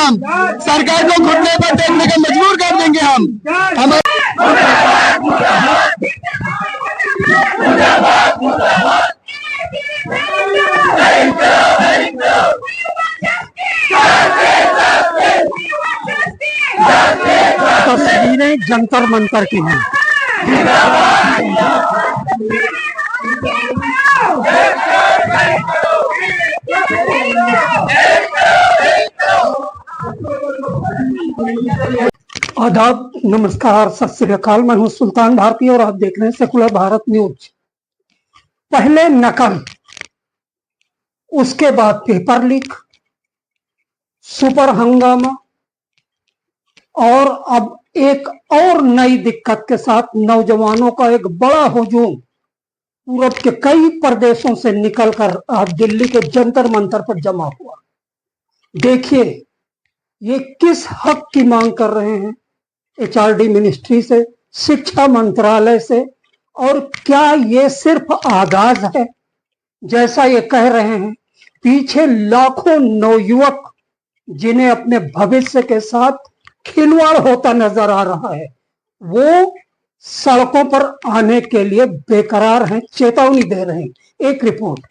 हम सरकार को घुटने पर टेकने का मजबूर कर देंगे हम तस्वीरें जंतर मंतर की हैं। आदाब, नमस्कार, सत श्री अकाल। मैं हूं सुल्तान भारती और आप देख रहे हैं सेकुलर भारत न्यूज। पहले नकल, उसके बाद पेपर लीक, सुपर हंगामा और अब एक और नई दिक्कत के साथ नौजवानों का एक बड़ा हुजूम पूरब के कई प्रदेशों से निकलकर आज दिल्ली के जंतर मंतर पर जमा हुआ। देखिए ये किस हक की मांग कर रहे हैं, एचआरडी मिनिस्ट्री से, शिक्षा मंत्रालय से, और क्या ये सिर्फ आगाज है जैसा ये कह रहे हैं? पीछे लाखों नवयुवक जिन्हें अपने भविष्य के साथ खिलवाड़ होता नजर आ रहा है, वो सड़कों पर आने के लिए बेकरार हैं, चेतावनी दे रहे हैं। एक रिपोर्ट।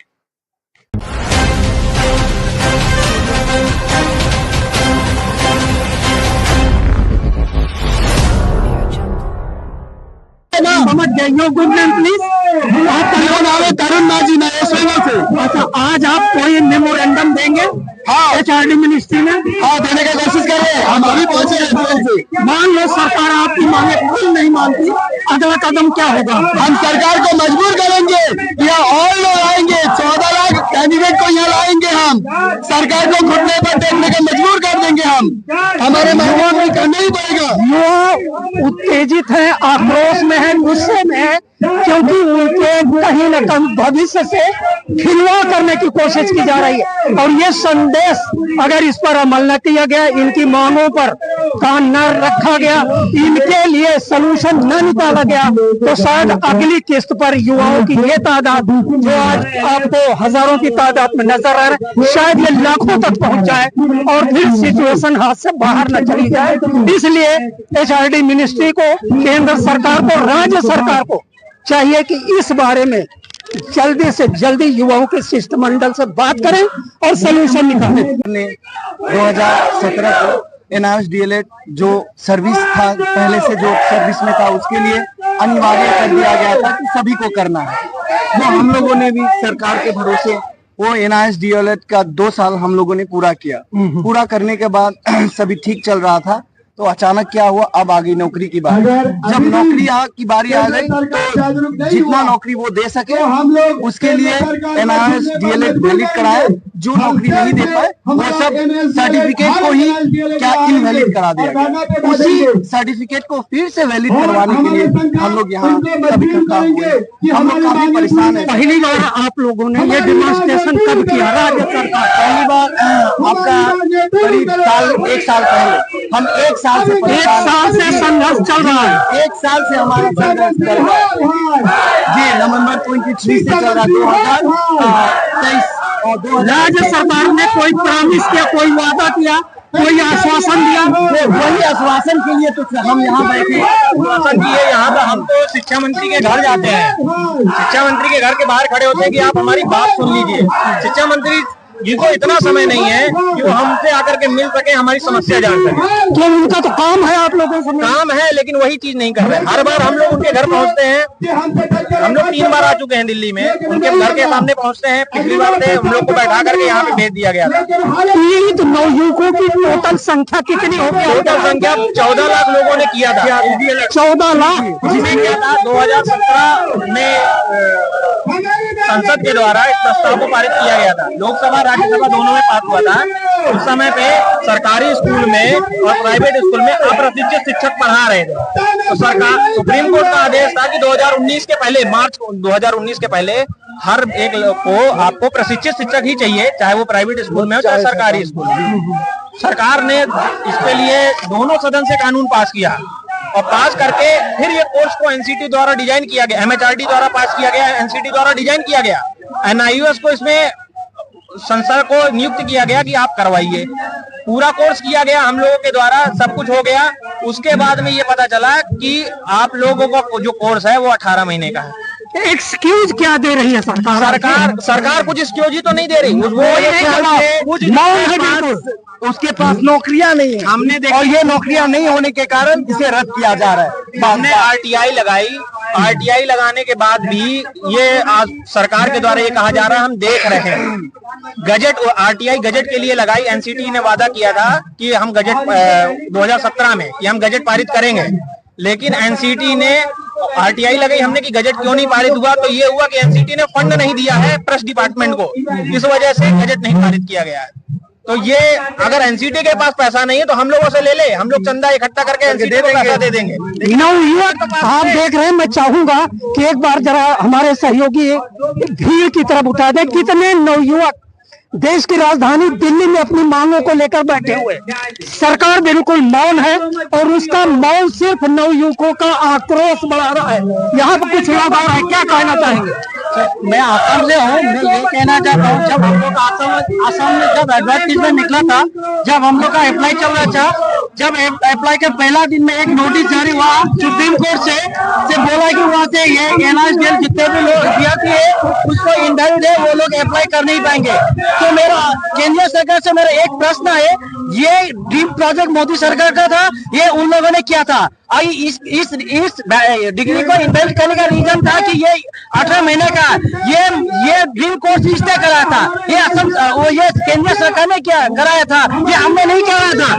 समझ गए। Your good name please. आपका नाम है तरुण माझी महेश्वर से। अच्छा, आज आप कोई मेमोरेंडम देंगे? हाँ, एचआरडी मिनिस्ट्री में। हाँ, देने की कोशिश कर रहे हैं। हम अभी पहुंचे हैं। मान लो सरकार आपकी मांगे पूरी नहीं मानती, अगला कदम क्या होगा? हम सरकार को मजबूर करेंगे। यहाँ और लोग आएंगे, 14 लाख कैंडिडेट को यहाँ लाएंगे। हम सरकार को घुटने पर टेकने का मजबूर कर देंगे। हम हमारे युवा को करना ही पड़ेगा। युवा उत्तेजित है, आक्रोश में है, गुस्से में है, क्योंकि उनके कहीं न कहीं भविष्य से खिलवाड़ करने की कोशिश की जा रही है। और ये संदेश अगर इस पर अमल न किया गया, इनकी मांगों पर कान न रखा गया, इनके लिए सलूशन न निकाला गया, तो शायद अगली किस्त पर युवाओं की ये तादाद जो आज आपको हजारों की तादाद में नजर आ रहा है, शायद ये लाखों तक पहुंच जाए और फिर सिचुएशन हाथ से बाहर न चली जाए। इसलिए एचआरडी मिनिस्ट्री को, केंद्र सरकार को, राज्य सरकार को चाहिए कि इस बारे में जल्दी से जल्दी युवाओं के शिष्टमंडल से बात करें और सोल्यूशन निकालें। 2017 को एनआईएस डीएलएड जो सर्विस था, पहले से जो सर्विस में था, उसके लिए अनिवार्य कर दिया गया था कि सभी को करना है। तो हम लोगों ने भी सरकार के भरोसे वो एनआईएस डीएलएड का 2 साल हम लोगों ने पूरा किया। पूरा करने के बाद सभी ठीक चल रहा था, तो अचानक क्या हुआ, अब आ गई नौकरी की बारी। जब नौकरी की बारी आ गई तो जितना नौकरी वो दे सके उसके लिए एनआईएस डीएलएड वैलिड कराए। जो नौकरी नहीं दे पाए वो सब सर्टिफिकेट को ही क्या इनवैलिड करा दिया गया। उसी सर्टिफिकेट को फिर से वैलिड करवाने के लिए हम लोग यहाँ सब इकट्ठा हुए। हम लोग काफी परेशान है। पहली बार आप लोगों ने ये डेमोन्स्ट्रेशन कब किया? राज्य सरकार। पहली बार आपका करीब 1 साल पहले। हम 1 साल से संघर्ष चल रहा है। 1 साल से हमारा संघर्ष चल रहा है जी। नवंबर 23 से चल रहा है, 2023 और 2023। राज्य सरकार ने कोई प्रॉमिस किया, कोई वादा किया, कोई आश्वासन दिया? वही आश्वासन के लिए तो हम यहाँ बैठे। आश्वासन दिए। यहाँ पर हम तो शिक्षा मंत्री के घर जाते हैं, शिक्षा मंत्री के घर के बाहर खड़े होते हैं कि आप हमारी बात सुन लीजिए। शिक्षा मंत्री जिनको इतना समय नहीं है कि वो हमसे आकर के मिल सके, हमारी समस्या जान सके। तो उनका तो काम है, आप लोगों को काम है, लेकिन वही चीज नहीं कर रहे। हर बार हम लोग उनके घर पहुंचते हैं। हम लोग 3 बार आ चुके हैं दिल्ली में, उनके घर के सामने पहुंचते हैं। पिछली बार से हम लोग को बैठा करके यहाँ पे भेज दिया गया था। तो नवयुवकों की टोटल संख्या कितनी हो गई? टोटल संख्या 14 लाख लोगों ने किया था। 14 लाख जिसमें क्या था, 2017 में संसद के द्वारा इस प्रस्ताव को पारित किया गया था। लोकसभा राज्यसभा दोनों में पास हुआ था। उस समय पे सरकारी स्कूल में और प्राइवेट स्कूल में अप्रशिक्षित शिक्षक पढ़ा रहे थे। तो सरकार, सुप्रीम कोर्ट का आदेश था कि 2019 के पहले, मार्च 2019 के पहले हर एक को आपको प्रशिक्षित शिक्षक ही चाहिए, चाहे वो प्राइवेट स्कूल में हो चाहे सरकारी स्कूल में। सरकार ने इसके लिए दोनों सदन से कानून पास किया और पास करके फिर ये कोर्स को एनसीटी द्वारा डिजाइन किया गया, एमएचआरडी द्वारा पास किया गया, एनसीटी द्वारा डिजाइन किया गया। एनआईयूएस को इसमें संस्था को नियुक्त किया गया कि आप करवाइए। पूरा कोर्स किया गया हम लोगों के द्वारा, सब कुछ हो गया। उसके बाद में ये पता चला कि आप लोगों का जो कोर्स है वो 18 महीने का है। एक्सक्यूज क्या दे रही है सरकार कुछ एक्सक्यूज तो नहीं दे रही। वो उसके पास नौकरियां नहीं है, हमने देखा, और ये नौकरियां नहीं होने के कारण इसे रद्द किया जा रहा है। हमने आरटीआई लगाई, आरटीआई लगाने के बाद भी ये आज सरकार के द्वारा ये कहा जा रहा है हम देख रहे हैं। गजट, आरटीआई गजट के लिए लगाई, एनसीटी ने वादा किया था कि हम गजट 2017 में कि हम गजट पारित करेंगे, लेकिन एनसीटी ने आरटीआई लगाई हमने कि गजट क्यों नहीं पारित हुआ, तो ये हुआ कि एनसीटी ने फंड नहीं दिया है प्रेस डिपार्टमेंट को, इस वजह से गजट नहीं पारित किया गया है। तो ये अगर एनसीटी के पास पैसा नहीं है तो हम लोगों से ले ले, हम लोग चंदा इकट्ठा करके एनसीटी को पैसा दे देंगे। नवयुवक आप देख रहे हैं, मैं चाहूंगा कि एक बार जरा हमारे सहयोगी भीड़ की तरफ उठा दें। कितने नवयुवक देश की राजधानी दिल्ली में अपनी मांगों को लेकर बैठे हुए, सरकार बिल्कुल मौन है और उसका मौन सिर्फ नवयुवकों का आक्रोश बढ़ा रहा है। यहाँ पर कुछ लोग और हैं, क्या कहना चाहेंगे? मैं आसाम से हूँ, मैं ये कहना चाहता हूँ, जब हम लोग आसाम में जब एडवर्टाइजमेंट निकला था, जब हम लोग का अप्लाई चल रहा था, जब अप्लाई के पहला दिन में एक नोटिस जारी हुआ सुप्रीम कोर्ट से बोला कि वहाँ से ये एनएसडीएल जितने भी लोग अभ्यर्थी है उसको इनवैलिड है, वो लोग अप्लाई कर नहीं पाएंगे। तो मेरा केंद्रीय सरकार से मेरा एक प्रश्न है, ये ड्रीम प्रोजेक्ट मोदी सरकार का था, ये उन लोगों ने किया था। इस डिग्री को इनवैलिड करने का रीजन था कि ये 18 महीने का ये ड्रीम कोर्स इसने कराया था, ये असम ये केंद्रीय सरकार ने क्या कराया था, ये हमने नहीं कराया था।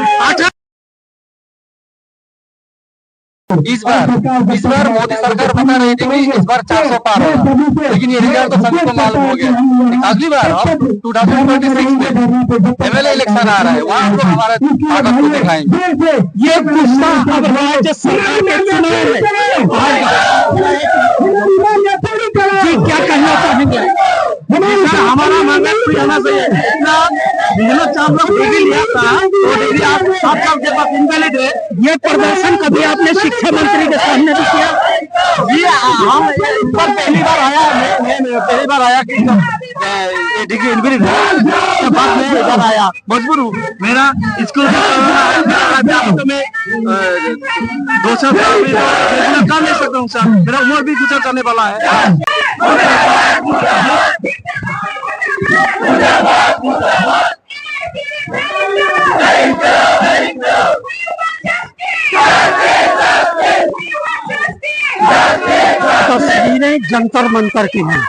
इस बार मोदी सरकार बता रही थी कि इस बार 400 पार होगा, लेकिन ये रिजल्ट तो सभी को मालूम हो गया। अगली बार अब 2026 में एमएलए इलेक्शन आ रहा है, वहाँ हम लोग हमारे ताकत को दिखाएंगे। ये गुस्सा अब राज्य सरकार के जी क्या कहना चाहेंगे? हमारा मानना आना चाहिए। 4 डिग्री लिया था, वो डिग्री आप के पास इनवैलिड है। ये प्रदर्शन कभी आपने शिक्षा मंत्री के सामने भी किया? जी हम पर पहली बार आया, मैं पहली बार आया कि ये डिग्री इनवैलिड है, तो बाद में इधर आया, मजबूर हूँ। मेरा स्कूल तो मैं 2 साल कर नहीं सकता हूँ सर, मेरा उम्र भी गुजर करने वाला है। तस्वीरें जंतर मंतर की हैं।